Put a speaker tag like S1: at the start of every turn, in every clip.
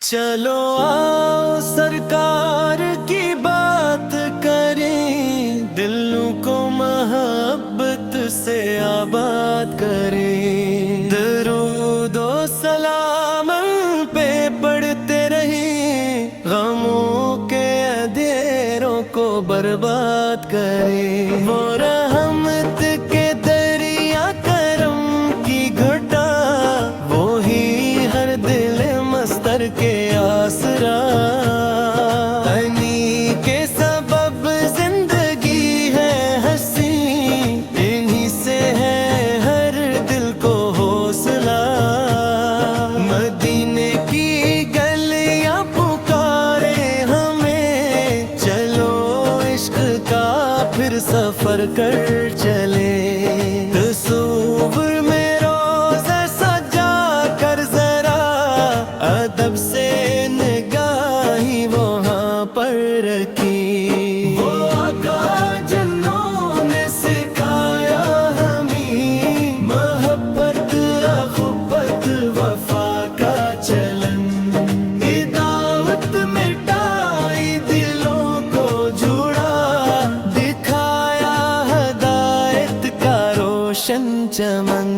S1: چلو آؤ سرکار کی بات کریں، دلوں کو محبت سے آباد کریں، درود و سلام پہ پڑھتے رہیں، غموں کے اندھیروں کو برباد کریں، وہ رحمت کے دریا کرم کی گھٹا، وہی ہر دل مستر کے آسرا، انہی کے سبب زندگی ہے ہنسی، انہی سے ہے ہر دل کو حوصلہ، مدینے کی گلیاں پکارے ہمیں، چلو عشق کا پھر سفر کر چلے، تصور میں روزہ سجا کر ذرا ادب سے نگاہی وہاں پر رکھی، وہ آقا جنوں نے سکھایا ہمیں، محبت اخوت وفا کا چلن، دعوت مٹائی دلوں کو جوڑا، دکھایا ہدایت کا روشن چمن،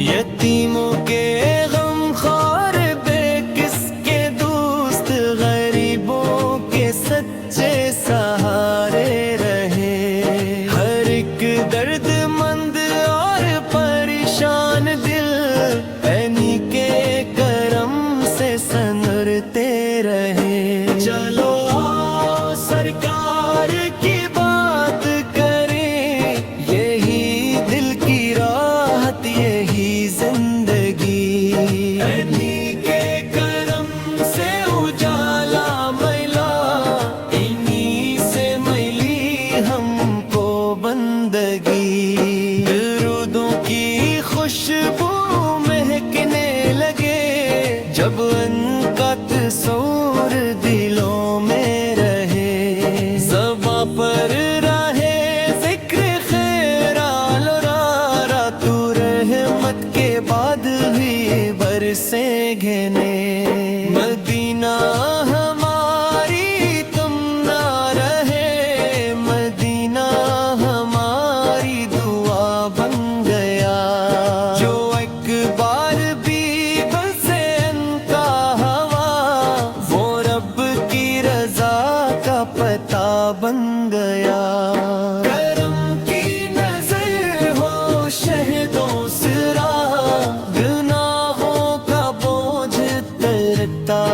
S1: یتیموں کے غم خوار بے کس کے دوست، غریبوں کے سچے سہارے رہے، ہر ایک درد مند اور پریشان دل انہی کے کرم سے سنورتے رہے، چلو آؤ سرکار کی بات کریں، یہی دل کی راحت یہی زندگی، انہی کے کرم سے اجالا ملا، انہی سے ملی ہم کو بندگی، درودوں کی خوشبو مہکنے لگے، جب ان کا تصور دلوں میں رہے، زباں پر رہے ذکر خیر آلورا، تو رحمت کے بعد بھی برسے گھنے، مدینہ ہماری تم نہ رہے، مدینہ ہماری دعا بن گیا، جو ایک بار بھی بسے ان کا ہوا، وہ رب کی رضا کا پتہ بن گیا، کرم کی نظر ہو شہدوں سرا، گناہوں کا بوجھ ترتا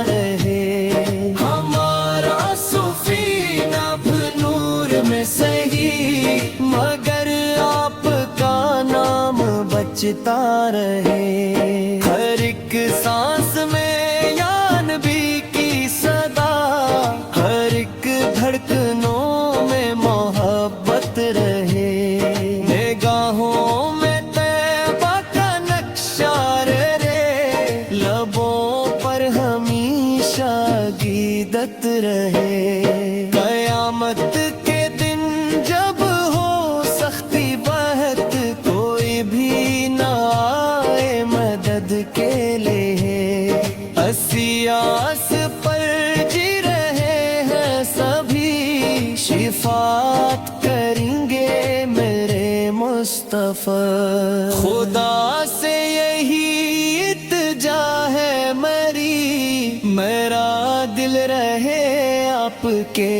S1: رہے، ہمارا سفینہ نور میں سہی، مگر آپ کا نام بچتا رہے، ہر ایک سانس میں یا نبی کی صدا، ہر ایک دھڑکنوں میں محبت رہے، نگاہوں میں طیبہ کا نقشہ رہے، لبوں پر ہمیشہ عقیدت رہے، قیامت کے دن جب ہو سختی بہت، کوئی بھی نہ آئے مدد کے لیے، اسیاس پر جی رہے ہیں سبھی، شفاعت کریں گے میرے مصطفیٰ، خدا سے یہی التجا ہے میری، میرا دل رہے آپ کے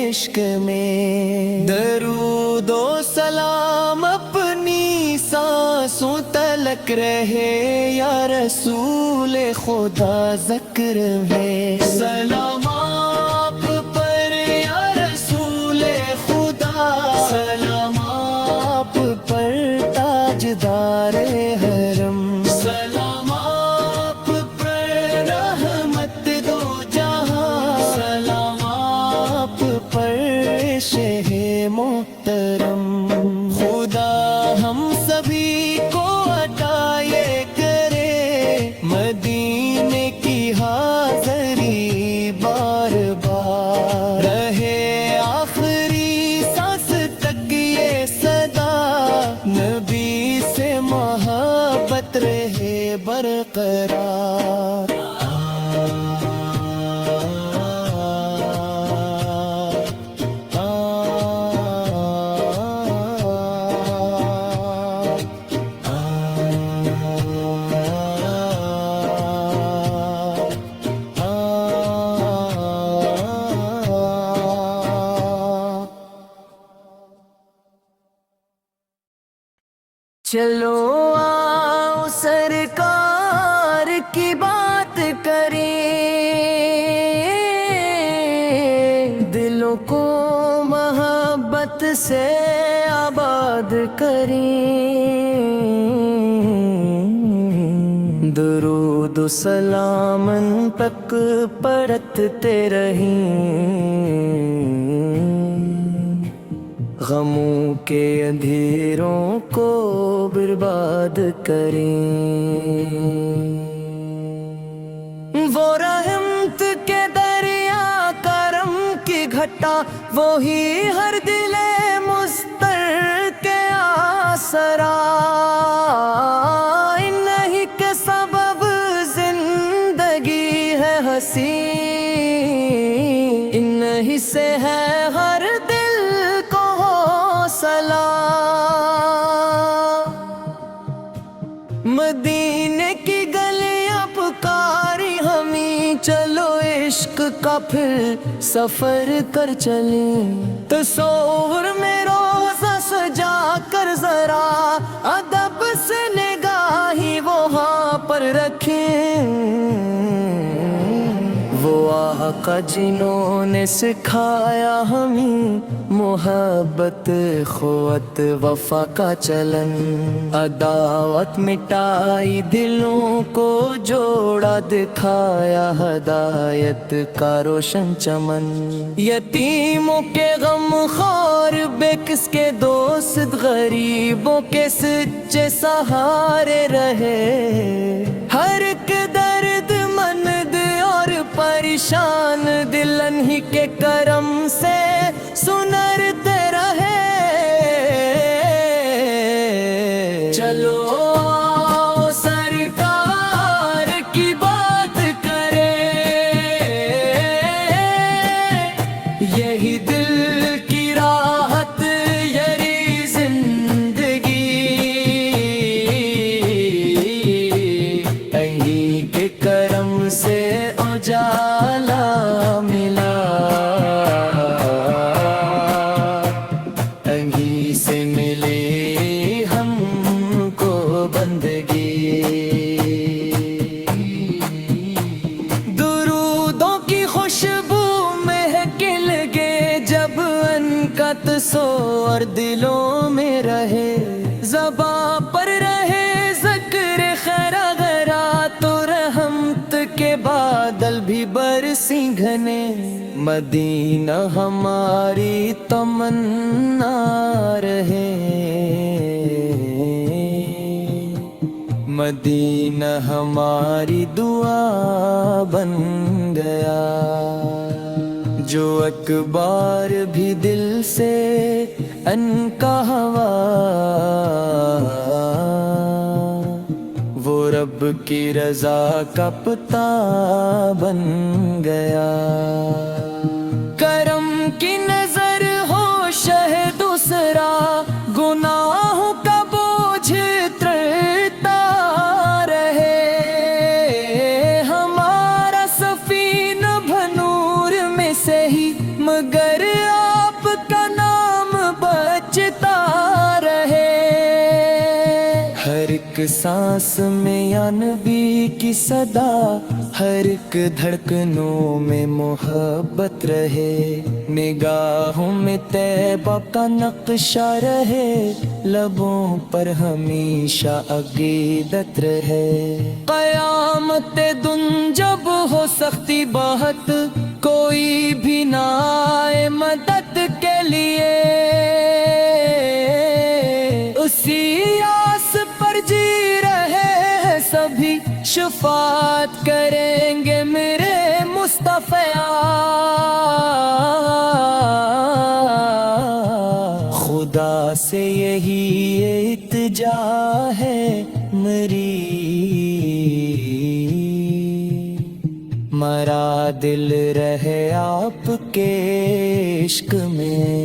S1: عشق میں، درود و سلام اپنی سانسوں تلک رہے، یا رسول خدا ذکر میں، سلام آپ پر یا رسول خدا، سلام آپ پر تاجدار حرم، سلام آپ پر رحمت دو جہاں، سلام آپ پر شہ محترم، خدا ہم سبھی کو عطا یہ کرے، مدینے کی حاضری چلو آؤ سرکار کی بات کریں، دلوں کو محبت سے آباد کریں، درود و سلام ان تک پڑھتے رہیں، غموں کے اندھیروں کو برباد کریں، وہ رحمت کے دریا کرم کی گھٹا، وہی ہر دل مضطر کے آسرا، انہی کے سبب زندگی ہے ہنسی، انہی سے ہے ہر دل کو حوصلہ، مدینے کی گلیاں پکاری ہمیں، چلو عشق کا پھر سفر کر چلیں، تصور میں روزہ سجا کر ذرا ادب سے نگاہی وہاں پر رکھیں، وہ آقا جنہوں نے سکھایا ہمیں محبت اخوت وفا کا چلن، عداوت مٹائی دلوں کو جوڑا دکھایا ہدایت کا روشن چمن، یتیموں کے غم خور بے کس کے دوست غریبوں کے سچے سہارے رہے، ہر ایک درد مند اور پریشان دل انہی کے کرم سے سنرتے رہے، چلو آؤ سرکار کی بات کریں، یہی دل کی راحت یہی زندگی، انہی کے کرم سے اجالا ملا، انہی سے ملے ہم کو بندگی، درودوں کی خوشبو مہکنے لگے جب ان کا تصور دلوں میں رہے، زباں پر رہے ذکر خیر غیرہ، تو رحمت کے بادل بھی برسیں گھنے، مدینہ ہماری تمنا رہے، مدینہ ہماری دعا بن گیا، جو ایک بار بھی دل سے ان کا ہوا، وہ رب کی رضا کا پتا بن گیا، کرم کی نظر ہو شہ دوسرا، گناہوں کا بوجھ اترتا رہے، ہمارا سفینہ بھنور میں سے ہی مگر آپ کا نام بچتا رہے، ہر ایک سانس میں یا نبی کی صدا، ہر ایک دھڑکنوں میں محبت رہے، نگاہوں میں طیبہ کا نقشہ رہے، لبوں پر ہمیشہ عقیدت رہے، قیامت دن جب ہو سختی بہت، کوئی بھی نہ آئے مدد کے لیے، اسی آس پر جی رہے ہیں سبھی، شفاعت کریں گے میرے مصطفیٰ، خدا سے یہی التجا ہے میری، مرا دل رہے آپ کے عشق میں،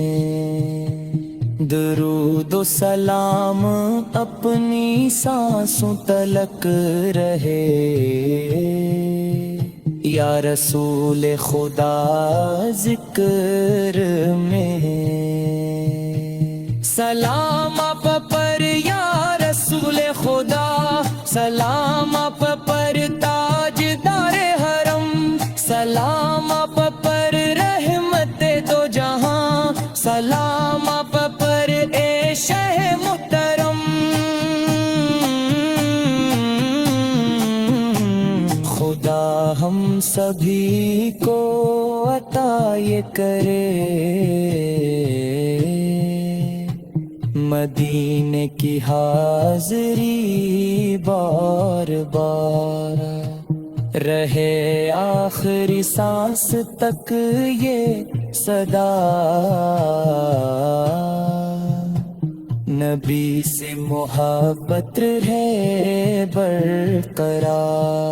S1: درود و سلام اپنی سانسوں تلک رہے، یا رسول خدا ذکر میں، سلام آپ پر یا رسول سبھی کو عطا یہ کرے مدینے کی حاضری بار بار رہے آخری سانس تک یہ صدا نبی سے محبت رہے برقرار